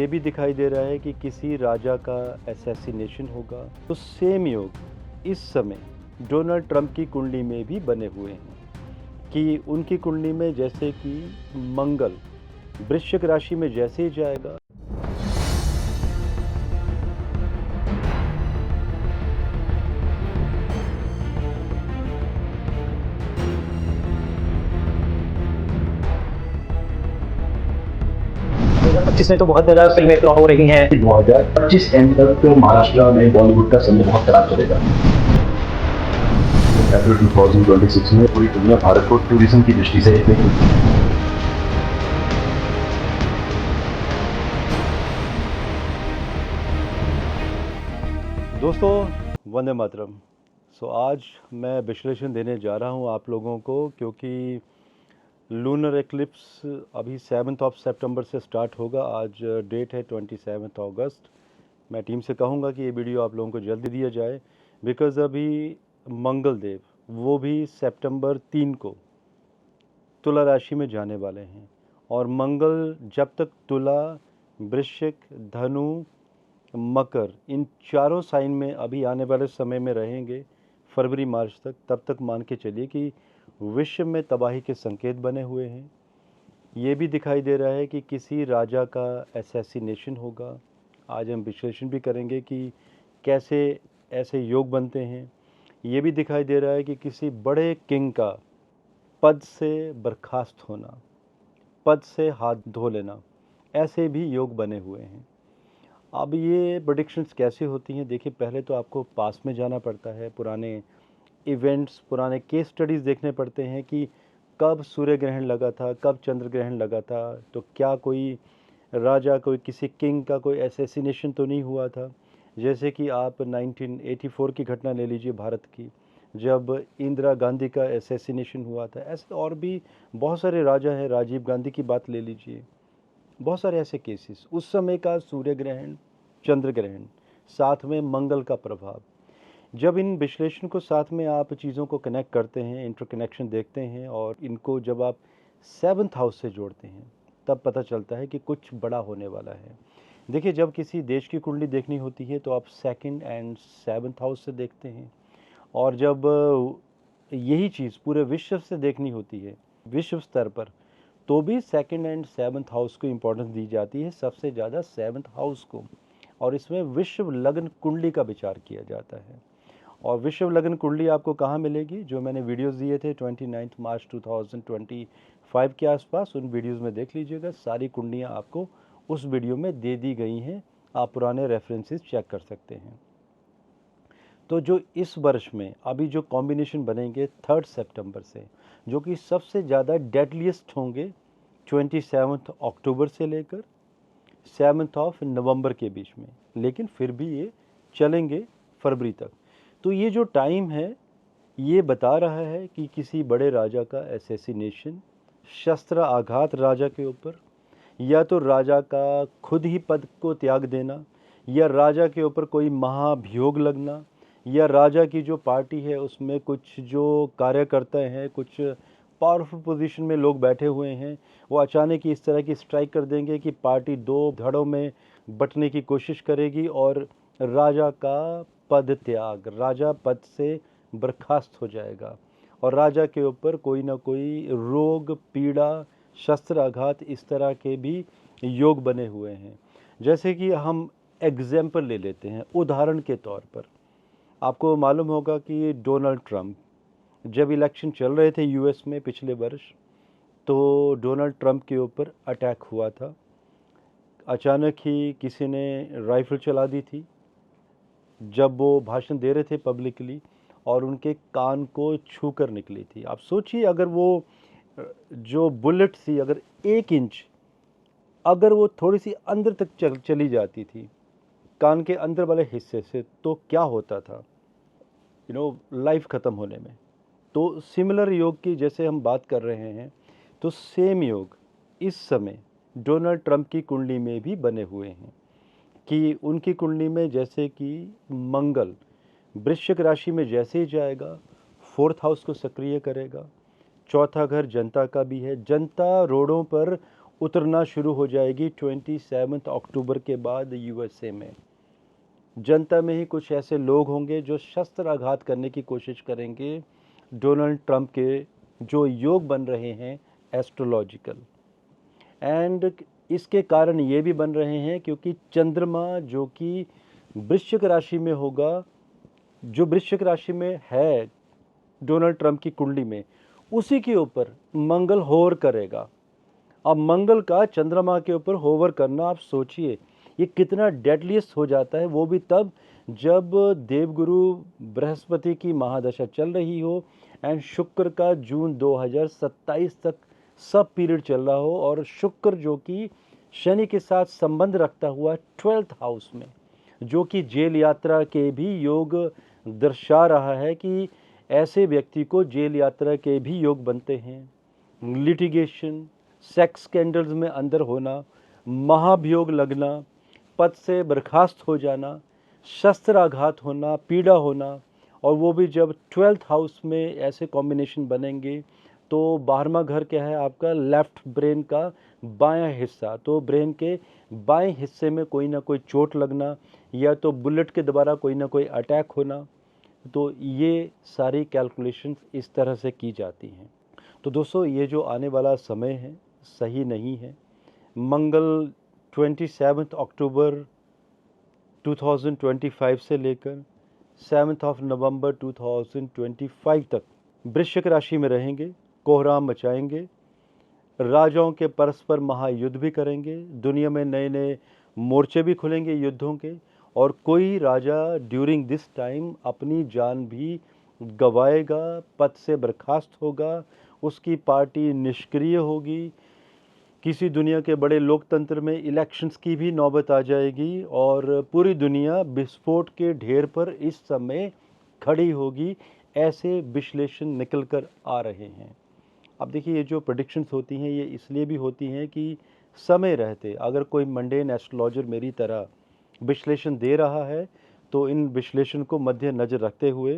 ये भी दिखाई दे रहा है कि किसी राजा का असैसिनेशन होगा। तो सेम योग इस समय डोनाल्ड ट्रंप की कुंडली में भी बने हुए हैं कि उनकी कुंडली में जैसे कि मंगल वृश्चिक राशि में जैसे ही जाएगा, पच्चीस में तो बहुत ज्यादा फिल्में फ्लॉप हो रही हैं। 2025 एंड तक तो महाराष्ट्र में बॉलीवुड का समय बहुत खराब चलेगा। अप्रैल 2026 में पूरी दुनिया भारत को टूरिज्म की दृष्टि से देखेगी। दोस्तों वंदे मातरम। आज मैं विश्लेषण देने जा रहा हूं आप लोगों को, क्योंकि लूनर एक्लिप्स अभी 7 सितंबर से स्टार्ट होगा। आज डेट है 27 अगस्त। मैं टीम से कहूंगा कि ये वीडियो आप लोगों को जल्दी दिया जाए, बिकॉज़ अभी मंगल देव वो भी सितंबर 3 को तुला राशि में जाने वाले हैं। और मंगल जब तक तुला, वृश्चिक, धनु, मकर इन चारों साइन में अभी आने वाले समय में रहेंगे फरवरी मार्च तक, तब तक मान के चलिए कि विश्व में तबाही के संकेत बने हुए हैं। ये भी दिखाई दे रहा है कि किसी राजा का असैसिनेशन होगा। आज हम विश्लेषण भी करेंगे कि कैसे ऐसे योग बनते हैं। ये भी दिखाई दे रहा है कि किसी बड़े किंग का पद से बर्खास्त होना, पद से हाथ धो लेना, ऐसे भी योग बने हुए हैं। अब ये प्रेडिक्शंस कैसे होती हैं? देखिए, पहले तो आपको पास में जाना पड़ता है, पुराने इवेंट्स, पुराने केस स्टडीज़ देखने पड़ते हैं कि कब सूर्य ग्रहण लगा था, कब चंद्र ग्रहण लगा था, तो क्या कोई राजा, कोई किसी किंग का कोई असैसिनेशन तो नहीं हुआ था। जैसे कि आप 1984 की घटना ले लीजिए भारत की, जब इंदिरा गांधी का असैसिनेशन हुआ था। ऐसे और भी बहुत सारे राजा हैं, राजीव गांधी की बात ले लीजिए। बहुत सारे ऐसे केसेस, उस समय का सूर्य ग्रहण, चंद्र ग्रहण, साथ में मंगल का प्रभाव, जब इन विश्लेषण को साथ में आप चीज़ों को कनेक्ट करते हैं, इंटरकनेक्शन देखते हैं और इनको जब आप 7th हाउस से जोड़ते हैं, तब पता चलता है कि कुछ बड़ा होने वाला है। देखिए, जब किसी देश की कुंडली देखनी होती है तो आप 2nd एंड 7th हाउस से देखते हैं, और जब यही चीज़ पूरे विश्व से देखनी होती है, विश्व स्तर पर, तो भी 2nd एंड 7th हाउस को इम्पोर्टेंस दी जाती है, सबसे ज़्यादा 7th हाउस को। और इसमें विश्व लग्न कुंडली का विचार किया जाता है। और विश्व लग्न कुंडली आपको कहाँ मिलेगी? जो मैंने वीडियोस दिए थे 29 मार्च 2025 के आसपास, उन वीडियोस में देख लीजिएगा। सारी कुंडलियाँ आपको उस वीडियो में दे दी गई हैं, आप पुराने रेफरेंसेस चेक कर सकते हैं। तो जो इस वर्ष में अभी जो कॉम्बिनेशन बनेंगे 3 सितंबर से, जो कि सबसे ज़्यादा डेडलीस्ट होंगे 27 अक्टूबर से लेकर 7 नवंबर के बीच में, लेकिन फिर भी ये चलेंगे फरवरी तक। तो ये जो टाइम है, ये बता रहा है कि किसी बड़े राजा का असैसिनेशन, शस्त्र आघात राजा के ऊपर, या तो राजा का खुद ही पद को त्याग देना, या राजा के ऊपर कोई महाभियोग लगना, या राजा की जो पार्टी है उसमें कुछ जो कार्यकर्ता हैं, कुछ पावरफुल पोजीशन में लोग बैठे हुए हैं, वो अचानक ही इस तरह की स्ट्राइक कर देंगे कि पार्टी दो धड़ों में बंटने की कोशिश करेगी और राजा का पद त्याग, राजा पद से बर्खास्त हो जाएगा, और राजा के ऊपर कोई ना कोई रोग, पीड़ा, शस्त्र आघात, इस तरह के भी योग बने हुए हैं। जैसे कि हम एग्जाम्पल ले लेते हैं, उदाहरण के तौर पर आपको मालूम होगा कि डोनाल्ड ट्रंप जब इलेक्शन चल रहे थे यूएस में पिछले वर्ष, तो डोनाल्ड ट्रंप के ऊपर अटैक हुआ था। अचानक ही किसी ने राइफल चला दी थी जब वो भाषण दे रहे थे पब्लिकली, और उनके कान को छू कर निकली थी। आप सोचिए, अगर वो जो बुलेट थी, अगर 1 इंच अगर वो थोड़ी सी अंदर तक चली जाती थी कान के अंदर वाले हिस्से से, तो क्या होता था, लाइफ ख़त्म होने में। तो सिमिलर योग की जैसे हम बात कर रहे हैं, तो सेम योग इस समय डोनाल्ड ट्रंप की कुंडली में भी बने हुए हैं कि उनकी कुंडली में जैसे कि मंगल वृश्चिक राशि में जैसे ही जाएगा, 4th हाउस को सक्रिय करेगा। चौथा घर जनता का भी है। जनता रोडों पर उतरना शुरू हो जाएगी 27 अक्टूबर के बाद यूएसए में। जनता में ही कुछ ऐसे लोग होंगे जो शस्त्राघात करने की कोशिश करेंगे डोनाल्ड ट्रंप के जो योग बन रहे हैं एस्ट्रोलॉजिकल। एंड इसके कारण ये भी बन रहे हैं क्योंकि चंद्रमा जो कि वृश्चिक राशि में होगा, जो वृश्चिक राशि में है डोनाल्ड ट्रंप की कुंडली में, उसी के ऊपर मंगल होवर करेगा। अब मंगल का चंद्रमा के ऊपर होवर करना, आप सोचिए ये कितना डेडलीस्ट हो जाता है, वो भी तब जब देवगुरु बृहस्पति की महादशा चल रही हो एंड शुक्र का जून 2027 तक सब पीरियड चल रहा हो, और शुक्र जो कि शनि के साथ संबंध रखता हुआ 12th हाउस में, जो कि जेल यात्रा के भी योग दर्शा रहा है कि ऐसे व्यक्ति को जेल यात्रा के भी योग बनते हैं। लिटिगेशन, सेक्स स्कैंडल्स में अंदर होना, महाभियोग लगना, पद से बर्खास्त हो जाना, शस्त्राघात होना, पीड़ा होना, और वो भी जब 12th हाउस में ऐसे कॉम्बिनेशन बनेंगे तो 12वां घर क्या है आपका, लेफ्ट ब्रेन का बायां हिस्सा, तो ब्रेन के बाएं हिस्से में कोई ना कोई चोट लगना या तो बुलेट के द्वारा कोई ना कोई अटैक होना। तो ये सारी कैलकुलेशंस इस तरह से की जाती हैं। तो दोस्तों ये जो आने वाला समय है सही नहीं है। मंगल 27 अक्टूबर 2025 से लेकर 7 नवंबर 2025 तक वृश्चिक राशि में रहेंगे, कोहराम मचाएंगे, राजाओं के परस्पर महायुद्ध भी करेंगे, दुनिया में नए नए मोर्चे भी खुलेंगे युद्धों के, और कोई राजा ड्यूरिंग दिस टाइम अपनी जान भी गंवाएगा, पद से बर्खास्त होगा, उसकी पार्टी निष्क्रिय होगी, किसी दुनिया के बड़े लोकतंत्र में इलेक्शंस की भी नौबत आ जाएगी, और पूरी दुनिया विस्फोट के ढेर पर इस समय खड़ी होगी। ऐसे विश्लेषण निकल कर आ रहे हैं। अब देखिए ये जो प्रेडिक्शंस होती हैं ये इसलिए भी होती हैं कि समय रहते अगर कोई मंडेन एस्ट्रोलॉजर मेरी तरह विश्लेषण दे रहा है तो इन विश्लेषण को मद्देनजर रखते हुए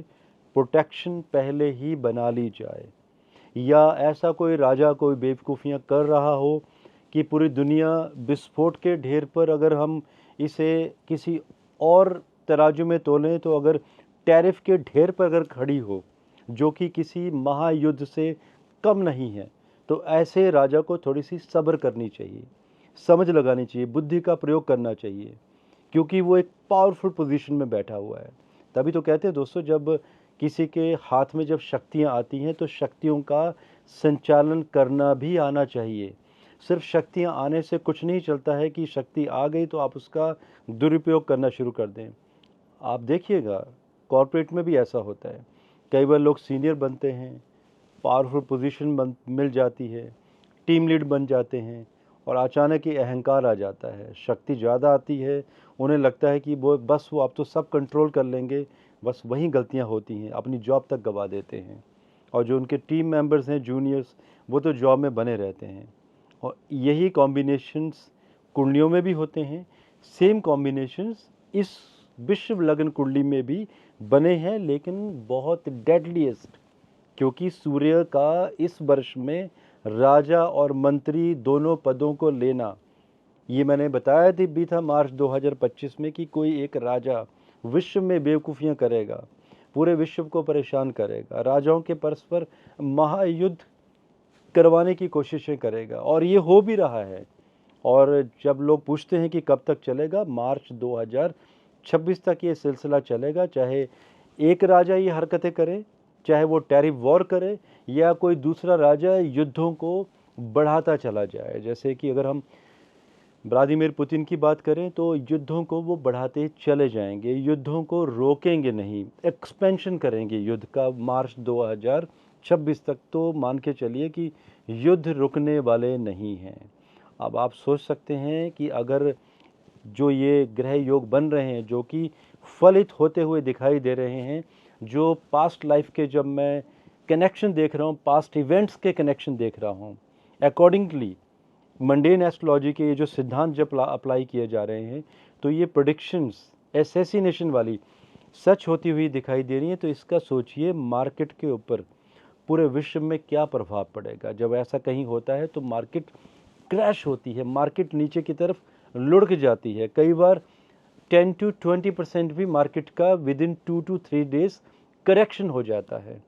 प्रोटेक्शन पहले ही बना ली जाए, या ऐसा कोई राजा कोई बेवकूफ़ियाँ कर रहा हो कि पूरी दुनिया विस्फोट के ढेर पर, अगर हम इसे किसी और तराजू में तोलें तो अगर टैरिफ के ढेर पर अगर खड़ी हो जो कि किसी महायुद्ध से कम नहीं है, तो ऐसे राजा को थोड़ी सी सब्र करनी चाहिए, समझ लगानी चाहिए, बुद्धि का प्रयोग करना चाहिए, क्योंकि वो एक पावरफुल पोजीशन में बैठा हुआ है। तभी तो कहते हैं दोस्तों, जब किसी के हाथ में जब शक्तियाँ आती हैं तो शक्तियों का संचालन करना भी आना चाहिए। सिर्फ शक्तियाँ आने से कुछ नहीं चलता है कि शक्ति आ गई तो आप उसका दुरुपयोग करना शुरू कर दें। आप देखिएगा कॉर्पोरेट में भी ऐसा होता है, कई बार लोग सीनियर बनते हैं, पावरफुल पोजीशन मिल जाती है, टीम लीड बन जाते हैं, और अचानक ही अहंकार आ जाता है, शक्ति ज़्यादा आती है, उन्हें लगता है कि वो बस वो अब तो सब कंट्रोल कर लेंगे, बस वहीं गलतियां होती हैं, अपनी जॉब तक गवा देते हैं, और जो उनके टीम मेंबर्स हैं जूनियर्स वो तो जॉब में बने रहते हैं। और यही कॉम्बिनेशंस कुंडलियों में भी होते हैं, सेम कॉम्बिनेशंस इस विश्व लग्न कुंडली में भी बने हैं, लेकिन बहुत डेडलीस्ट, क्योंकि सूर्य का इस वर्ष में राजा और मंत्री दोनों पदों को लेना, ये मैंने बताया भी था मार्च 2025 में कि कोई एक राजा विश्व में बेवकूफ़ियाँ करेगा, पूरे विश्व को परेशान करेगा, राजाओं के परस्पर महायुद्ध करवाने की कोशिशें करेगा, और ये हो भी रहा है। और जब लोग पूछते हैं कि कब तक चलेगा, मार्च 2026 तक ये सिलसिला चलेगा, चाहे एक राजा ये हरकतें करे, चाहे वो टैरिफ वॉर करे, या कोई दूसरा राजा युद्धों को बढ़ाता चला जाए। जैसे कि अगर हम व्लादिमीर पुतिन की बात करें तो युद्धों को वो बढ़ाते चले जाएंगे, युद्धों को रोकेंगे नहीं, एक्सपेंशन करेंगे युद्ध का मार्च 2026 तक। तो मान के चलिए कि युद्ध रुकने वाले नहीं हैं। अब आप सोच सकते हैं कि अगर जो ये ग्रह योग बन रहे हैं जो कि फलित होते हुए दिखाई दे रहे हैं, जो पास्ट लाइफ के जब मैं कनेक्शन देख रहा हूँ, पास्ट इवेंट्स के कनेक्शन देख रहा हूँ, अकॉर्डिंगली मंडेन एस्ट्रोलॉजी के ये जो सिद्धांत जब अप्लाई किए जा रहे हैं, तो ये प्रेडिक्शंस एसेसिनेशन वाली सच होती हुई दिखाई दे रही हैं। तो इसका सोचिए मार्केट के ऊपर पूरे विश्व में क्या प्रभाव पड़ेगा। जब ऐसा कहीं होता है तो मार्केट क्रैश होती है, मार्केट नीचे की तरफ लुढ़क जाती है। कई बार 10 to 20% भी मार्केट का विदिन 2 to 3 डेज करेक्शन हो जाता है।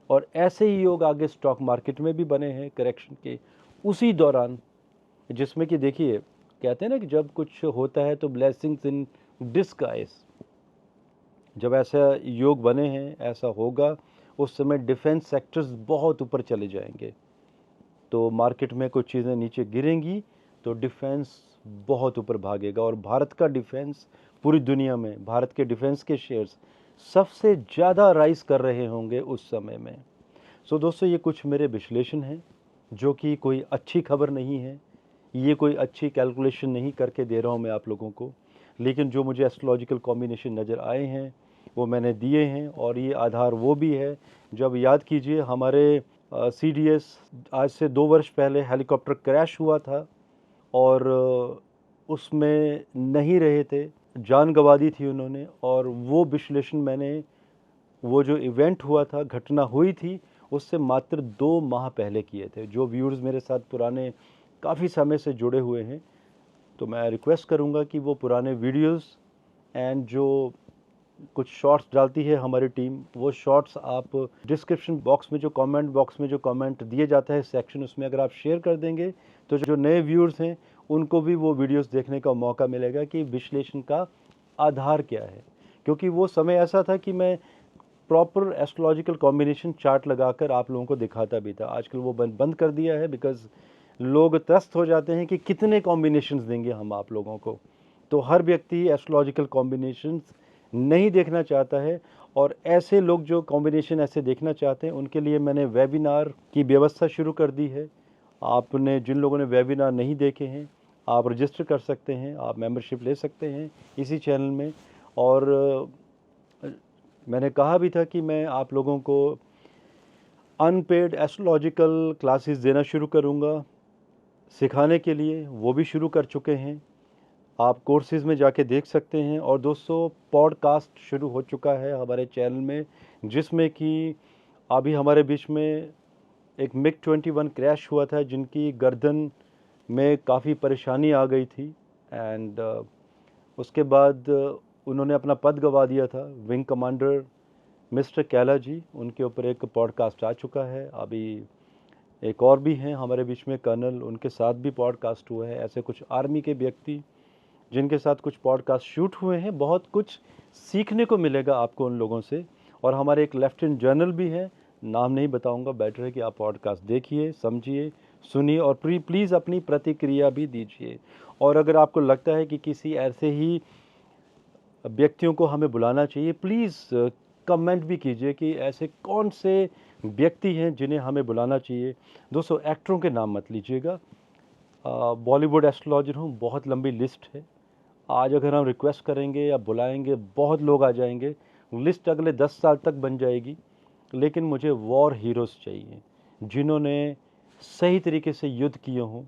और ऐसे ही योग आगे स्टॉक मार्केट में भी बने हैं करेक्शन के उसी दौरान, जिसमें कि देखिए कहते हैं ना कि जब कुछ होता है तो ब्लेसिंग्स इन डिस्गाइज। जब ऐसा योग बने हैं, ऐसा होगा, उस समय डिफेंस सेक्टर्स बहुत ऊपर चले जाएंगे। तो मार्केट में कुछ चीज़ें नीचे गिरेंगी तो डिफेंस बहुत ऊपर भागेगा। और भारत का डिफेंस पूरी दुनिया में, भारत के डिफेंस के शेयर्स सबसे ज़्यादा राइज कर रहे होंगे उस समय में। सो दोस्तों, ये कुछ मेरे विश्लेषण हैं, जो कि कोई अच्छी खबर नहीं है, ये कोई अच्छी कैलकुलेशन नहीं करके दे रहा हूँ मैं आप लोगों को, लेकिन जो मुझे एस्ट्रोलॉजिकल कॉम्बिनेशन नज़र आए हैं वो मैंने दिए हैं। और ये आधार वो भी है, जब याद कीजिए हमारे CDS आज से 2 वर्ष पहले हेलीकॉप्टर क्रैश हुआ था और उसमें नहीं रहे थे, जान गंवा दी थी उन्होंने। और वो विश्लेषण मैंने, वो जो इवेंट हुआ था, घटना हुई थी, उससे मात्र 2 माह पहले किए थे। जो व्यूअर्स मेरे साथ पुराने काफ़ी समय से जुड़े हुए हैं, तो मैं रिक्वेस्ट करूंगा कि वो पुराने वीडियोस एंड जो कुछ शॉर्ट्स डालती है हमारी टीम, वो शॉर्ट्स आप डिस्क्रिप्शन बॉक्स में, जो कमेंट बॉक्स में जो कमेंट दिए जाता है सेक्शन, उसमें अगर आप शेयर कर देंगे तो जो नए व्यूअर्स हैं उनको भी वो वीडियोस देखने का मौका मिलेगा कि विश्लेषण का आधार क्या है। क्योंकि वो समय ऐसा था कि मैं प्रॉपर एस्ट्रोलॉजिकल कॉम्बिनेशन चार्ट लगाकर आप लोगों को दिखाता भी था। आजकल वो बंद कर दिया है, बिकॉज लोग त्रस्त हो जाते हैं कि कितने कॉम्बिनेशंस देंगे हम आप लोगों को। तो हर व्यक्ति एस्ट्रोलॉजिकल कॉम्बिनेशंस नहीं देखना चाहता है। और ऐसे लोग जो कॉम्बिनेशन ऐसे देखना चाहते हैं, उनके लिए मैंने वेबिनार की व्यवस्था शुरू कर दी है। आपने, जिन लोगों ने वेबिनार नहीं देखे हैं, आप रजिस्टर कर सकते हैं, आप मेंबरशिप ले सकते हैं इसी चैनल में। और मैंने कहा भी था कि मैं आप लोगों को अनपेड एस्ट्रोलॉजिकल क्लासेस देना शुरू करूंगा सिखाने के लिए, वो भी शुरू कर चुके हैं, आप कोर्सेज़ में जाके देख सकते हैं। और दोस्तों, पॉडकास्ट शुरू हो चुका है हमारे चैनल में, जिसमें कि अभी हमारे बीच में एक MiG-21 क्रैश हुआ था, जिनकी गर्दन में काफ़ी परेशानी आ गई थी। एंड उसके बाद उन्होंने अपना पद गंवा दिया था। विंग कमांडर मिस्टर कैला जी, उनके ऊपर एक पॉडकास्ट आ चुका है। अभी एक और भी हैं हमारे बीच में कर्नल, उनके साथ भी पॉडकास्ट हुआ है। ऐसे कुछ आर्मी के व्यक्ति जिनके साथ कुछ पॉडकास्ट शूट हुए हैं, बहुत कुछ सीखने को मिलेगा आपको उन लोगों से। और हमारे एक लेफ्टिनेंट जनरल भी हैं, नाम नहीं बताऊंगा, बेटर है कि आप पॉडकास्ट देखिए, समझिए, सुनिए और प्लीज़ अपनी प्रतिक्रिया भी दीजिए। और अगर आपको लगता है कि किसी ऐसे ही व्यक्तियों को हमें बुलाना चाहिए, प्लीज़ कमेंट भी कीजिए कि ऐसे कौन से व्यक्ति हैं जिन्हें हमें बुलाना चाहिए। दोस्तों, एक्टरों के नाम मत लीजिएगा। बॉलीवुड एस्ट्रोलॉजर हूँ, बहुत लंबी लिस्ट है। आज अगर हम रिक्वेस्ट करेंगे या बुलाएंगे, बहुत लोग आ जाएंगे, लिस्ट अगले 10 साल तक बन जाएगी। लेकिन मुझे वॉर हीरोज़ चाहिए, जिन्होंने सही तरीके से युद्ध किए हों।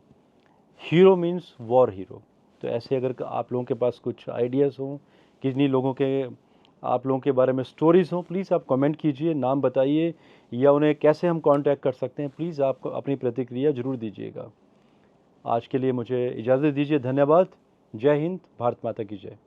Hero means war hero. तो ऐसे अगर आप लोगों के पास कुछ आइडियाज़ हों, किन्हीं लोगों के, आप लोगों के बारे में स्टोरीज़ हों, प्लीज़ आप कमेंट कीजिए, नाम बताइए, या उन्हें कैसे हम कांटेक्ट कर सकते हैं, प्लीज़ आप अपनी प्रतिक्रिया ज़रूर दीजिएगा। आज के लिए मुझे इजाज़त दीजिए। धन्यवाद। जय हिंद। भारत माता की जय।